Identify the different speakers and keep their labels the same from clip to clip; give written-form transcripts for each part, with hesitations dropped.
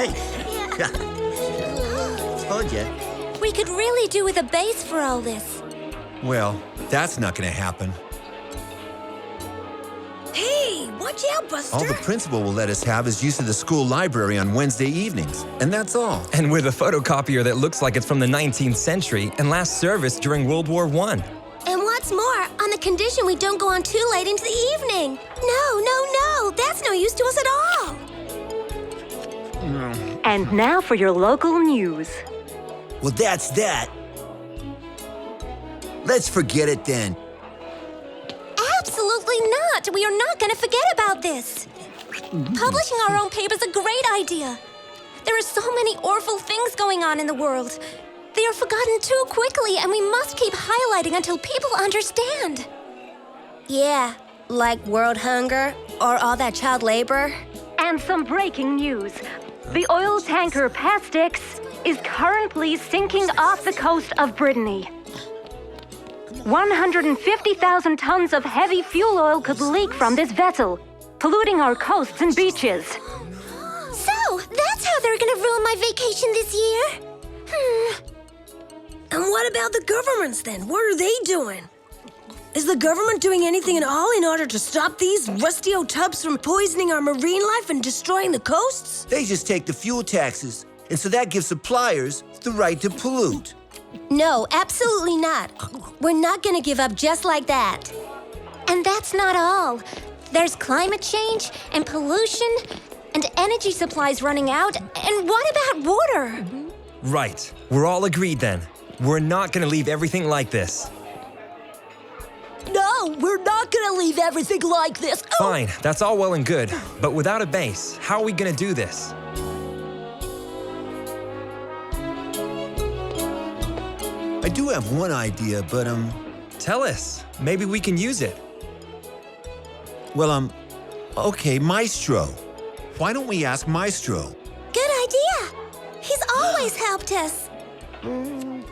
Speaker 1: Hey. Told you.
Speaker 2: We could really do with a base for all this.
Speaker 3: Well, that's not gonna happen.
Speaker 4: Hey, watch out, Buster!
Speaker 3: All the principal will let us have is use of the school library on Wednesday evenings, and that's all.
Speaker 5: And with a photocopier that looks like it's from the 19th century and last serviced during World War I.
Speaker 2: And what's more, on the condition we don't go on too late into the evening. No, that's no use to us at all.
Speaker 6: And now for your local news.
Speaker 1: Well, that's that. Let's forget it then.
Speaker 2: Absolutely not. We are not going to forget about this. Publishing our own paper is a great idea. There are so many awful things going on in the world. They are forgotten too quickly, and we must keep highlighting until people understand. Yeah, like world hunger or all that child labor.
Speaker 6: And some breaking news. The oil tanker Pastix is currently sinking off the coast of Brittany. 150,000 tons of heavy fuel oil could leak from this vessel, polluting our coasts and beaches.
Speaker 2: So, that's how they're gonna ruin my vacation this year?
Speaker 4: And what about the governments then? What are they doing? Is the government doing anything at all in order to stop these rusty old tubs from poisoning our marine life and destroying the coasts?
Speaker 1: They just take the fuel taxes, and so that gives suppliers the right to pollute.
Speaker 2: No, absolutely not. We're not gonna give up just like that. And that's not all. There's climate change and pollution and energy supplies running out. And what about water?
Speaker 5: Right. We're all agreed then. We're not gonna leave everything like this.
Speaker 4: No, we're not gonna leave everything like this.
Speaker 5: Fine, that's all well and good. But without a base, how are we gonna do this?
Speaker 3: I do have one idea, but,
Speaker 5: Tell us. Maybe we can use it.
Speaker 3: well, okay, Maestro. Why don't we ask Maestro?
Speaker 2: Good idea. He's always helped us.
Speaker 5: Come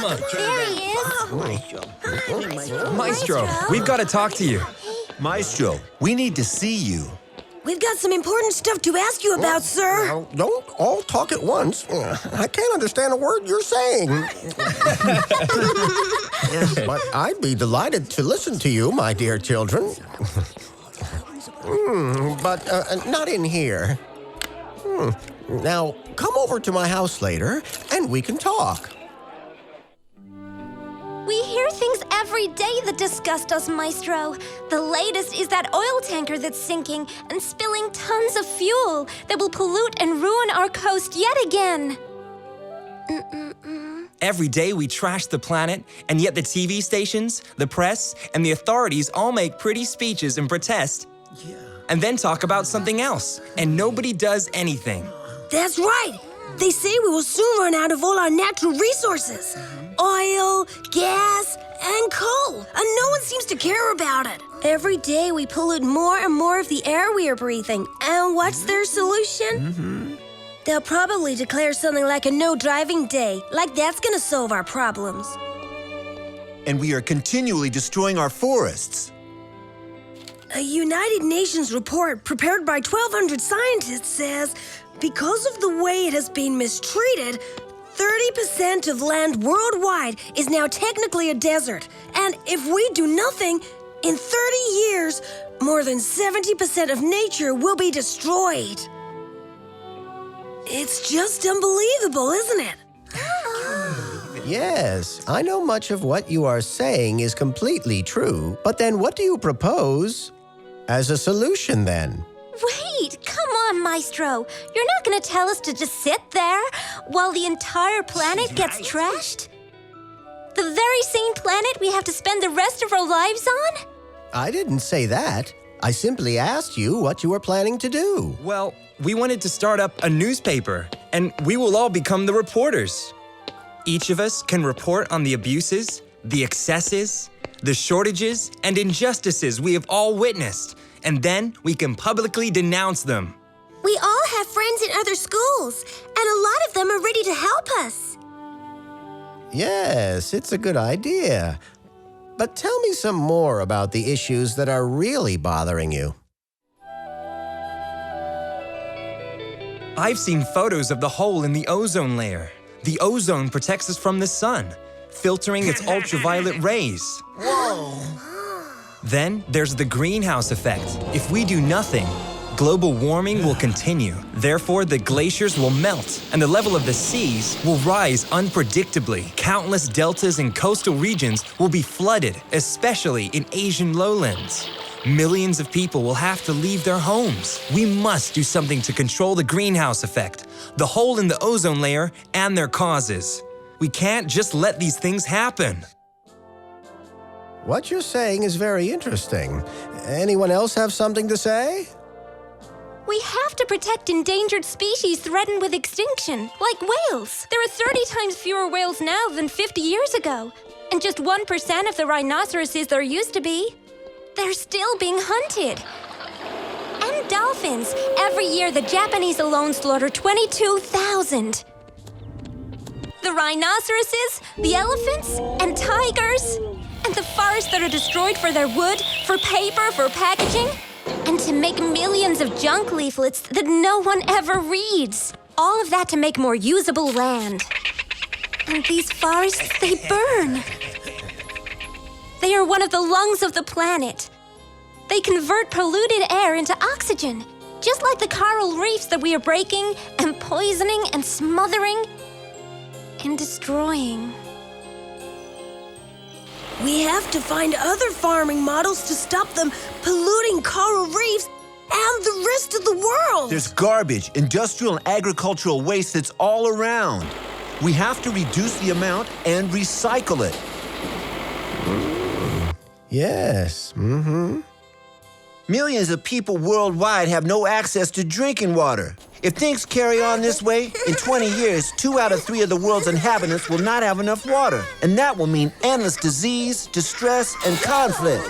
Speaker 5: on.
Speaker 2: There he is.
Speaker 5: Maestro, we've got to talk to you.
Speaker 3: Maestro, we need to see you.
Speaker 4: We've got some important stuff to ask you about, sir.
Speaker 7: Now, don't all talk at once. I can't understand a word you're saying. But I'd be delighted to listen to you, my dear children. But not in here. Now, come over to my house later, and we can talk.
Speaker 2: We hear things every day that disgust us, Maestro. The latest is that oil tanker that's sinking and spilling tons of fuel that will pollute and ruin our coast yet again.
Speaker 5: Every day we trash the planet, and yet the TV stations, the press, and the authorities all make pretty speeches and protest. Yeah. And then talk about something else, and nobody does anything.
Speaker 4: That's right. They say we will soon run out of all our natural resources. Oil, gas, and coal. And no one seems to care about it.
Speaker 2: Every day we pollute more and more of the air we are breathing. And what's their solution?
Speaker 4: They'll probably declare something like a no-driving day. Like that's gonna solve our problems.
Speaker 3: And we are continually destroying our forests.
Speaker 4: A United Nations report prepared by 1,200 scientists says because of the way it has been mistreated, 30% of land worldwide is now technically a desert. And if we do nothing, in 30 years, more than 70% of nature will be destroyed. It's just unbelievable, isn't it?
Speaker 7: Yes, I know much of what you are saying is completely true. But then what do you propose as a solution then?
Speaker 2: Wait, come on, Maestro. You're not gonna tell us to just sit there while the entire planet gets trashed? The very same planet we have to spend the rest of our lives on?
Speaker 7: I didn't say that. I simply asked you what you were planning to do.
Speaker 5: Well, we wanted to start up a newspaper, and we will all become the reporters. Each of us can report on the abuses, the excesses, the shortages, and injustices we have all witnessed, and then we can publicly denounce them.
Speaker 2: We all have friends in other schools, and a lot of them are ready to help us.
Speaker 7: Yes, it's a good idea. But tell me some more about the issues that are really bothering you.
Speaker 5: I've seen photos of the hole in the ozone layer. The ozone protects us from the sun, filtering its ultraviolet rays.
Speaker 1: Whoa!
Speaker 5: Then there's the greenhouse effect. If we do nothing, global warming will continue. Therefore, the glaciers will melt, and the level of the seas will rise unpredictably. Countless deltas and coastal regions will be flooded, especially in Asian lowlands. Millions of people will have to leave their homes. We must do something to control the greenhouse effect, the hole in the ozone layer, and their causes. We can't just let these things happen.
Speaker 7: What you're saying is very interesting. Anyone else have something to say?
Speaker 2: We have to protect endangered species threatened with extinction, like whales. There are 30 times fewer whales now than 50 years ago, and just 1% of the rhinoceroses there used to be. They're still being hunted. And dolphins. Every year, the Japanese alone slaughter 22,000. The rhinoceroses, the elephants, and tigers, and the forests that are destroyed for their wood, for paper, for packaging, and to make millions of junk leaflets that no one ever reads. All of that to make more usable land. And these forests, they burn. They are one of the lungs of the planet. They convert polluted air into oxygen, just like the coral reefs that we are breaking and poisoning and smothering and destroying.
Speaker 4: We have to find other farming models to stop them polluting coral reefs and the rest of the world.
Speaker 1: There's garbage, industrial and agricultural waste that's all around. We have to reduce the amount and recycle it.
Speaker 7: Yes,
Speaker 1: Millions of people worldwide have no access to drinking water. If things carry on this way, in 20 years, 2 out of 3 of the world's inhabitants will not have enough water. And that will mean endless disease, distress, and conflict.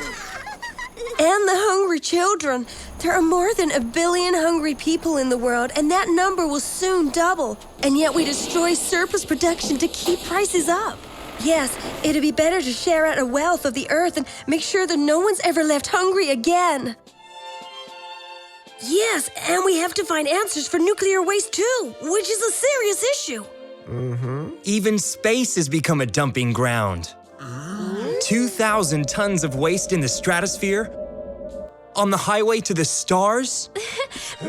Speaker 4: And the hungry children. There are more than 1 billion hungry people in the world, and that number will soon double. And yet we destroy surplus production to keep prices up. Yes, it'd be better to share out the wealth of the earth and make sure that no one's ever left hungry again. Yes, and we have to find answers for nuclear waste too, which is a serious issue.
Speaker 5: Even space has become a dumping ground. 2,000 tons of waste in the stratosphere? On the highway to the stars?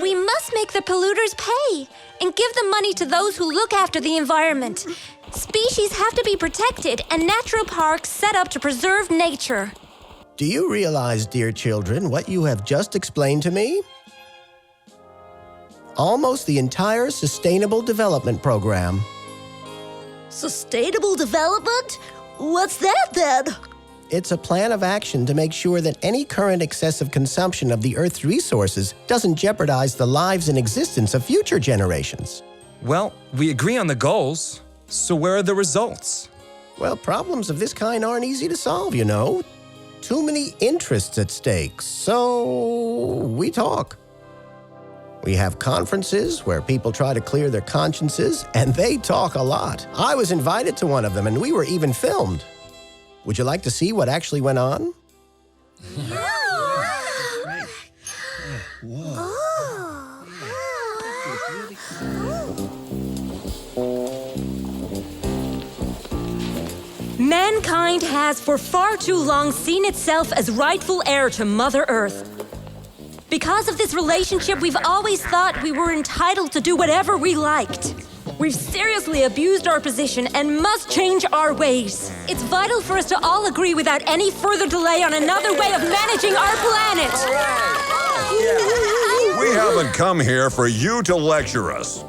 Speaker 2: We must make the polluters pay and give the money to those who look after the environment. Species have to be protected and natural parks set up to preserve nature.
Speaker 7: Do you realize, dear children, what you have just explained to me? Almost the entire Sustainable Development Program.
Speaker 4: Sustainable development? What's that then?
Speaker 7: It's a plan of action to make sure that any current excessive consumption of the Earth's resources doesn't jeopardize the lives and existence of future generations.
Speaker 5: Well, we agree on the goals, so where are the results?
Speaker 7: Well, problems of this kind aren't easy to solve, you know. Too many interests at stake, so we talk. We have conferences where people try to clear their consciences, and they talk a lot. I was invited to one of them, and we were even filmed. Would you like to see what actually went on?
Speaker 6: Mankind has for far too long seen itself as rightful heir to Mother Earth. Because of this relationship, we've always thought we were entitled to do whatever we liked. We've seriously abused our position and must change our ways. It's vital for us to all agree without any further delay on another way of managing our planet.
Speaker 8: We haven't come here for you to lecture us.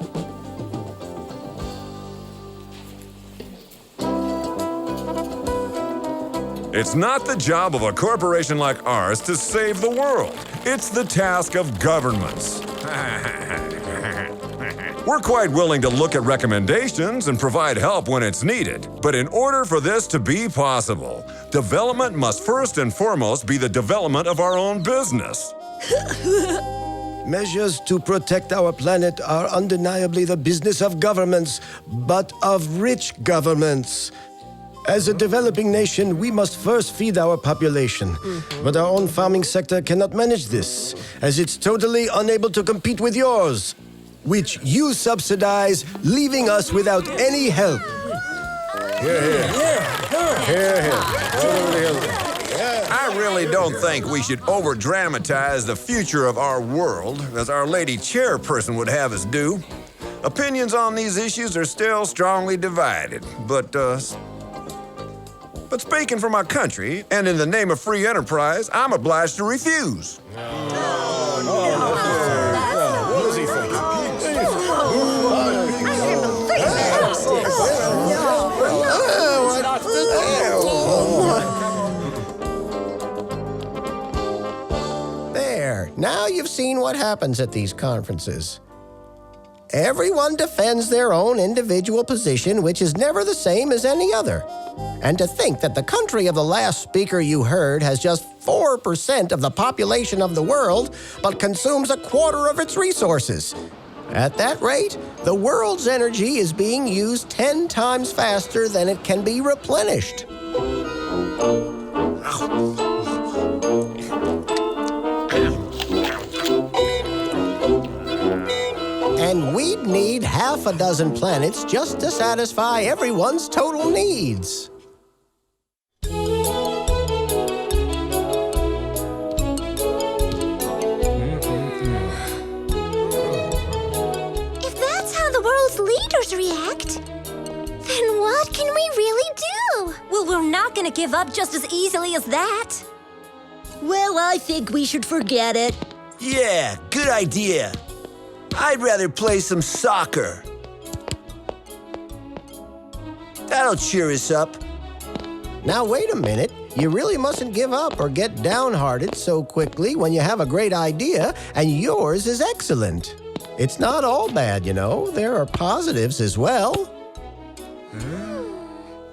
Speaker 8: It's not the job of a corporation like ours to save the world. It's the task of governments. We're quite willing to look at recommendations and provide help when it's needed. But in order for this to be possible, development must first and foremost be the development of our own business.
Speaker 7: Measures to protect our planet are undeniably the business of governments, but of rich governments. As a developing nation, we must first feed our population. But our own farming sector cannot manage this, as it's totally unable to compete with yours. which you subsidize, leaving us without any help.
Speaker 8: I really don't think we should over-dramatize the future of our world, as our lady chairperson would have us do. Opinions on these issues are still strongly divided, but speaking for my country, and in the name of free enterprise, I'm obliged to refuse.
Speaker 7: What is he thinking? There, now you've seen what happens at these conferences. Everyone defends their own individual position, which is never the same as any other. And to think that the country of the last speaker you heard has just 4% of the population of the world, but consumes a quarter of its resources. At that rate, the world's energy is being used 10 times faster than it can be replenished. And we'd need half a dozen planets just to satisfy everyone's total needs.
Speaker 2: If that's how the world's leaders react, then what can we really do?
Speaker 6: Well, we're not gonna give up just as easily as that. Well, I think we should forget it.
Speaker 1: Yeah, good idea. I'd rather play some soccer. That'll cheer us up.
Speaker 7: Now, wait a minute. You really mustn't give up or get downhearted so quickly when you have a great idea and yours is excellent. It's not all bad, you know. There are positives as well.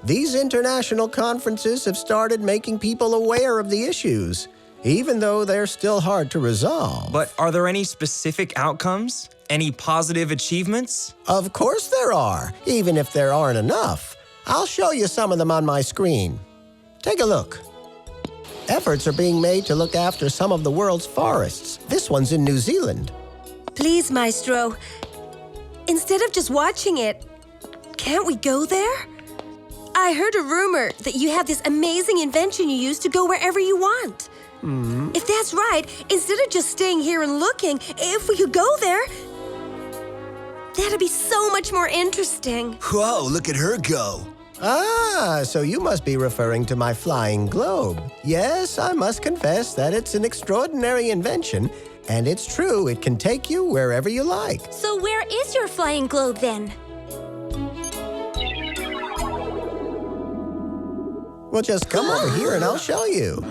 Speaker 7: These international conferences have started making people aware of the issues, even though they're still hard to resolve.
Speaker 5: But are there any specific outcomes? Any positive achievements?
Speaker 7: Of course there are, even if there aren't enough. I'll show you some of them on my screen. Take a look. Efforts are being made to look after some of the world's forests. This one's in New Zealand.
Speaker 4: Please, Maestro, instead of just watching it, can't we go there? I heard a rumor that you have this amazing invention you use to go wherever you want. If that's right, instead of just staying here and looking, if we could go there, that'd be so much more interesting.
Speaker 1: Whoa, look at her go.
Speaker 7: Ah, so you must be referring to my flying globe. Yes, I must confess that it's an extraordinary invention, and it's true, it can take you wherever you like.
Speaker 2: So where is your flying globe then?
Speaker 7: Well, just come over here and I'll show you.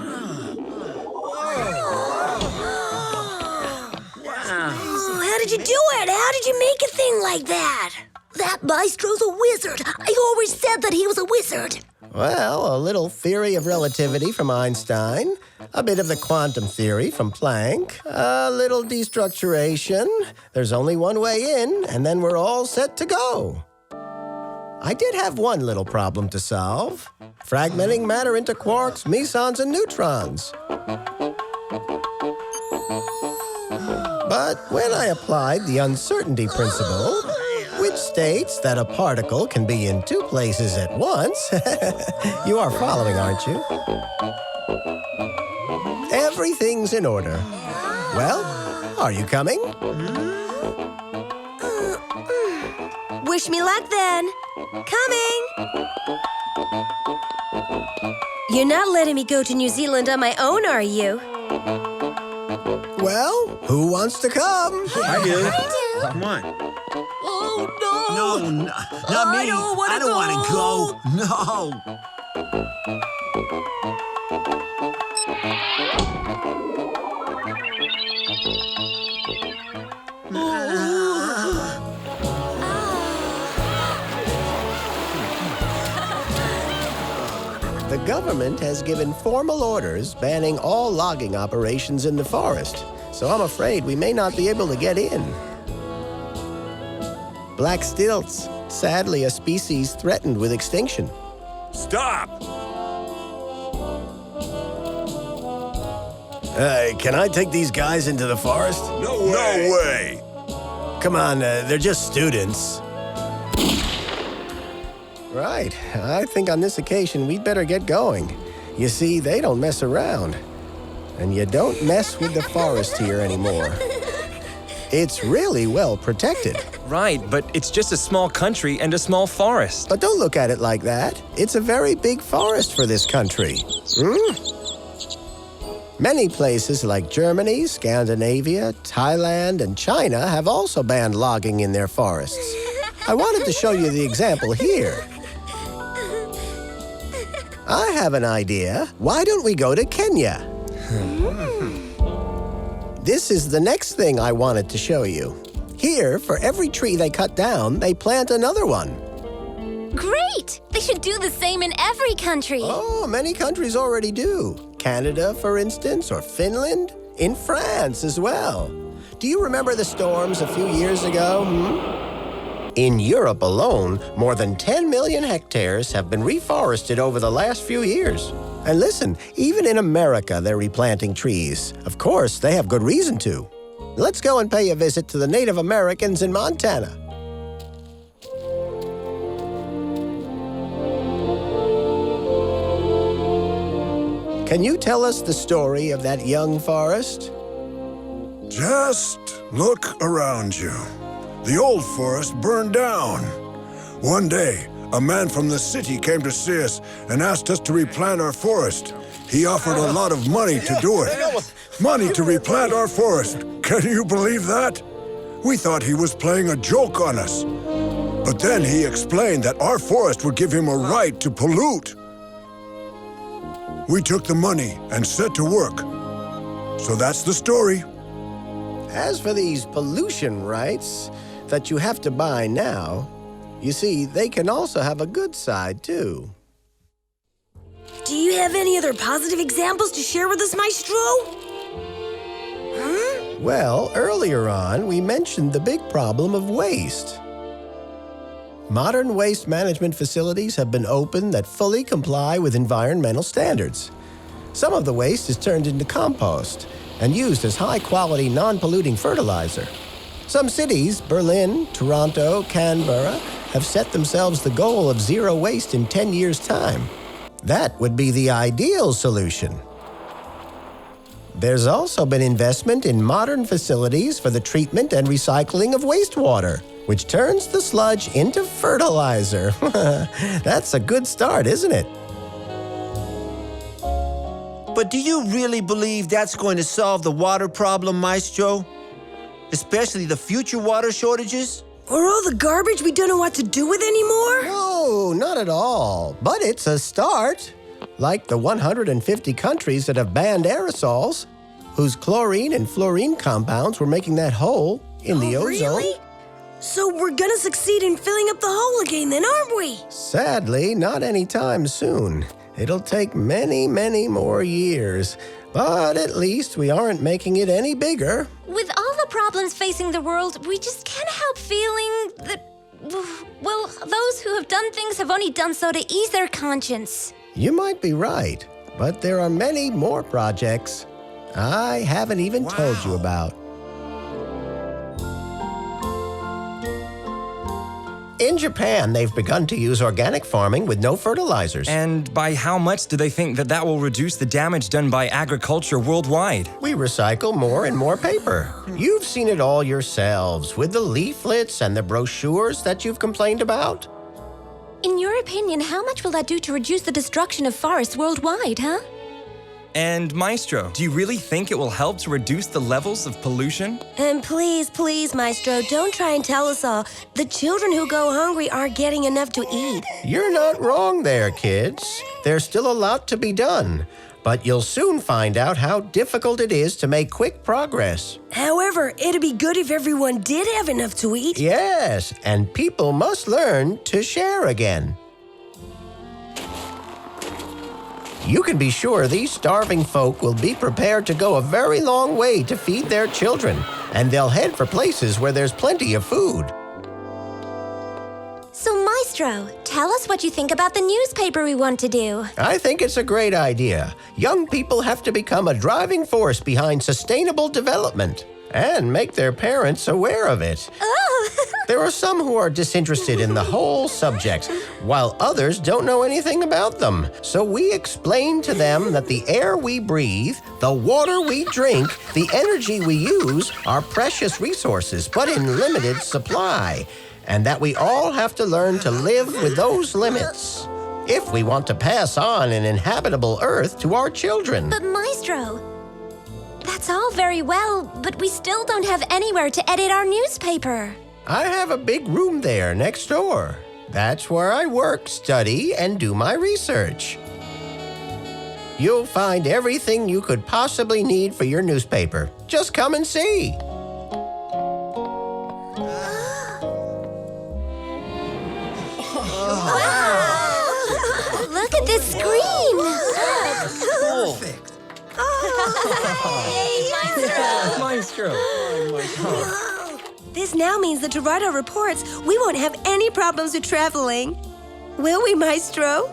Speaker 4: Oh, how did you do it? How did you make a thing like that?
Speaker 2: That Maestro's a wizard. I always said that he was a wizard.
Speaker 7: Well, a little theory of relativity from Einstein, a bit of the quantum theory from Planck, a little destructuration. There's only one way in, and then we're all set to go. I did have one little problem to solve. Fragmenting matter into quarks, mesons, and neutrons. But when I applied the uncertainty principle, which states that a particle can be in two places at once, you are following, aren't you? Everything's in order. Well, are you coming?
Speaker 4: Wish me luck then. Coming! You're not letting me go to New Zealand on my own, are you?
Speaker 7: Well, who wants to come?
Speaker 1: I do. Come on.
Speaker 6: Oh, no!
Speaker 1: No, not me.
Speaker 6: I don't wanna
Speaker 1: want to go.
Speaker 7: The government has given formal orders banning all logging operations in the forest, so I'm afraid we may not be able to get in. Black stilts, sadly a species threatened with extinction.
Speaker 8: Stop!
Speaker 7: Hey, can I take these guys into the forest?
Speaker 8: No way!
Speaker 7: come on, they're just students. Right. I think on this occasion we'd better get going. You see, they don't mess around. And you don't mess with the forest here anymore. It's really well protected.
Speaker 5: Right, but it's just a small country and a small forest.
Speaker 7: But don't look at it like that. It's a very big forest for this country. Many places like Germany, Scandinavia, Thailand, and China have also banned logging in their forests. I wanted to show you the example here. I have an idea. Why don't we go to Kenya? This is the next thing I wanted to show you. Here, for every tree they cut down, they plant another one.
Speaker 2: Great! They should do the same in every country.
Speaker 7: Oh, many countries already do. Canada, for instance, or Finland. In France as well. Do you remember the storms a few years ago? In Europe alone, more than 10 million hectares have been reforested over the last few years. And listen, even in America, they're replanting trees. Of course, they have good reason to. Let's go and pay a visit to the Native Americans in Montana. Can you tell us the story of that young forest?
Speaker 8: Just look around you. The old forest burned down. One day, a man from the city came to see us and asked us to replant our forest. He offered a lot of money to do it. Money to replant our forest. Can you believe that? We thought he was playing a joke on us. But then he explained that our forest would give him a right to pollute. We took the money and set to work. So that's the story.
Speaker 7: As for these pollution rights that you have to buy now, you see, they can also have a good side, too.
Speaker 4: Do you have any other positive examples to share with us, Maestro?
Speaker 7: Well, earlier on, we mentioned the big problem of waste. Modern waste management facilities have been opened that fully comply with environmental standards. Some of the waste is turned into compost and used as high-quality, non-polluting fertilizer. Some cities, Berlin, Toronto, Canberra, have set themselves the goal of zero waste in 10 years' time. That would be the ideal solution. There's also been investment in modern facilities for the treatment and recycling of wastewater, which turns the sludge into fertilizer. That's a good start, isn't it?
Speaker 1: But do you really believe that's going to solve the water problem, Maestro? Especially the future water shortages?
Speaker 4: Or all the garbage we don't know what to do with anymore?
Speaker 7: No, not at all. But it's a start. Like the 150 countries that have banned aerosols, whose chlorine and fluorine compounds were making that hole in the ozone.
Speaker 4: Really? So we're gonna succeed in filling up the hole again then, aren't we?
Speaker 7: Sadly, not anytime soon. It'll take many, many more years. But at least we aren't making it any bigger.
Speaker 2: With all the problems facing the world, we just can't help feeling that, well, those who have done things have only done so to ease their conscience.
Speaker 7: You might be right, but there are many more projects I haven't even told you about. In Japan, they've begun to use organic farming with no fertilizers.
Speaker 5: And by how much do they think that will reduce the damage done by agriculture worldwide?
Speaker 7: We recycle more and more paper. You've seen it all yourselves with the leaflets and the brochures that you've complained about.
Speaker 2: In your opinion, how much will that do to reduce the destruction of forests worldwide, huh?
Speaker 5: And Maestro, do you really think it will help to reduce the levels of pollution?
Speaker 4: And please, please, Maestro, don't try and tell us all. The children who go hungry aren't getting enough to eat.
Speaker 7: You're not wrong there, kids. There's still a lot to be done. But you'll soon find out how difficult it is to make quick progress.
Speaker 4: However, it'd be good if everyone did have enough to eat.
Speaker 7: Yes, and people must learn to share again. You can be sure these starving folk will be prepared to go a very long way to feed their children, and they'll head for places where there's plenty of food.
Speaker 2: So, Maestro, tell us what you think about the newspaper we want to do.
Speaker 7: I think it's a great idea. Young people have to become a driving force behind sustainable development. and make their parents aware of it.
Speaker 2: Oh!
Speaker 7: There are some who are disinterested in the whole subject, while others don't know anything about them. So we explain to them that the air we breathe, the water we drink, the energy we use are precious resources, but in limited supply, and that we all have to learn to live with those limits if we want to pass on an inhabitable Earth to our children.
Speaker 2: But Maestro, that's all very well, but we still don't have anywhere to edit our newspaper.
Speaker 7: I have a big room there next door. That's where I work, study, and do my research. You'll find everything you could possibly need for your newspaper. Just come and see.
Speaker 2: Look at this screen!
Speaker 3: Perfect.
Speaker 2: Yay, Maestro!
Speaker 5: Maestro.
Speaker 4: This now means that to write our reports, we won't have any problems with traveling. Will we, Maestro?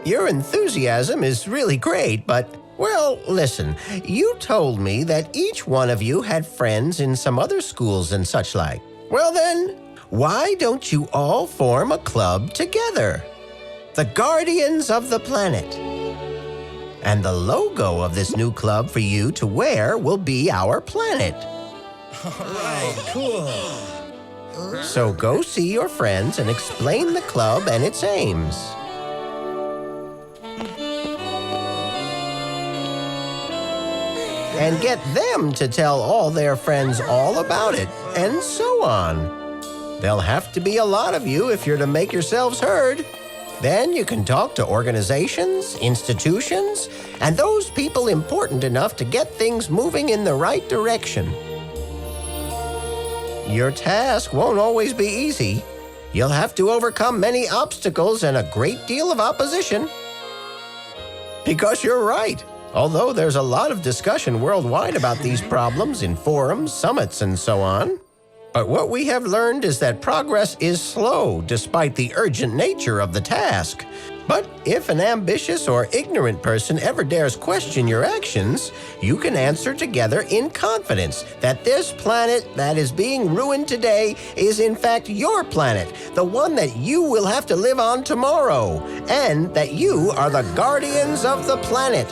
Speaker 7: Your enthusiasm is really great, but, well, listen. You told me that each one of you had friends in some other schools and such like. Well then, why don't you all form a club together? The Guardians of the Planet. And the logo of this new club for you to wear will be our planet.
Speaker 5: Cool.
Speaker 7: So go see your friends and explain the club and its aims. And get them to tell all their friends all about it, and so on. There'll have to be a lot of you if you're to make yourselves heard. Then you can talk to organizations, institutions, and those people important enough to get things moving in the right direction. Your task won't always be easy. You'll have to overcome many obstacles and a great deal of opposition. Because you're right. Although there's a lot of discussion worldwide about these problems in forums, summits, and so on. But what we have learned is that progress is slow despite the urgent nature of the task. But if an ambitious or ignorant person ever dares question your actions, you can answer together in confidence that this planet that is being ruined today is in fact your planet, the one that you will have to live on tomorrow, and that you are the guardians of the planet.